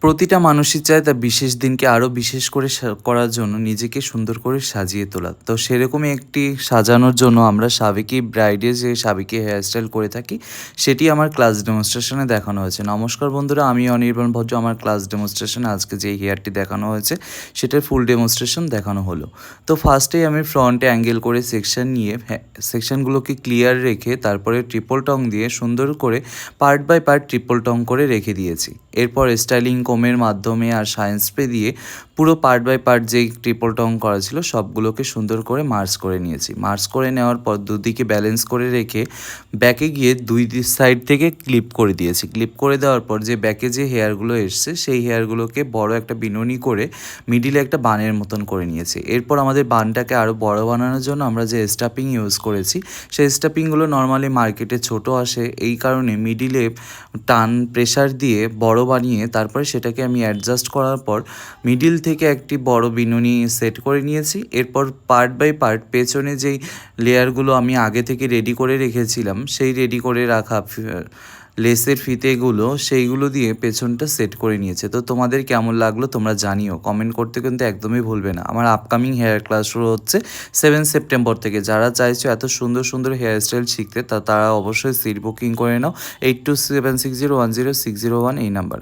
প্রতিটা মানুষই চায় তার বিশেষ দিনকে আরও বিশেষ করে করার জন্য নিজেকে সুন্দর করে সাজিয়ে তোলা। তো সেরকমই একটি সাজানোর জন্য আমরা সাবেকি ব্রাইডে যে সাবেকি হেয়ারস্টাইল করে থাকি, সেটি আমার ক্লাস ডেমনস্ট্রেশনে দেখানো হয়েছে। নমস্কার বন্ধুরা, আমি অনির্বাণ ভদ্র। আমার ক্লাস ডেমনস্ট্রেশনে আজকে যে হেয়ারটি দেখানো হয়েছে সেটার ফুল ডেমনস্ট্রেশন দেখানো হলো। তো ফার্স্টেই আমি ফ্রন্টে অ্যাঙ্গেল করে সেকশন নিয়ে সেকশনগুলোকে ক্লিয়ার রেখে তারপরে ট্রিপল টং দিয়ে সুন্দর করে পার্ট বাই পার্ট ট্রিপল টং করে রেখে দিয়েছি। এরপর স্টাইলিং কোমের মাধ্যমে আর শাইন স্প্রে দিয়ে পুরো পার্ট বাই পার্ট যেই ট্রিপল টং করা ছিল সবগুলোকে সুন্দর করে মার্চ করে নিয়েছি। মার্চ করে নেওয়ার পর দুদিকে ব্যালেন্স করে রেখে ব্যাকে গিয়ে দুই সাইড থেকে ক্লিপ করে দিয়েছি। ক্লিপ করে দেওয়ার পর যে ব্যাকে যে হেয়ারগুলো এসছে সেই হেয়ারগুলোকে বড় একটা বিনুনি করে মিডিলে একটা বানের মতন করে নিয়েছি। এরপর আমাদের বানটাকে আরও বড় বানানোর জন্য আমরা যে স্টাফিং ইউজ করেছি সেই স্টাফিংগুলো নর্মালি মার্কেটে ছোট আসে, এই কারণে মিডিলে টান প্রেশার দিয়ে বড় বানিয়ে তারপরে সেটাকে আমি অ্যাডজাস্ট করার পর মিডিল থেকে একটি বড় বিনুনি সেট করে নিয়েছি। এরপর পার্ট বাই পার্ট পেছনে যেই লেয়ারগুলো আমি আগে থেকে রেডি করে রেখেছিলাম সেই রেডি করে রাখা লেসের ফিতেগুলো সেইগুলো দিয়ে পেছনটা সেট করে নিয়েছে। তো তোমাদের কেমন লাগলো তোমরা জানিও, কমেন্ট করতে কিন্তু একদমই ভুলবে না। আমার আপকামিং হেয়ার ক্লাস শুরু হচ্ছে 7 সেপ্টেম্বর থেকে। যারা চাইছো এত সুন্দর সুন্দর হেয়ার স্টাইল শিখতে তারা অবশ্যই সিট বুকিং করে নাও 8276010601 এই নাম্বারে।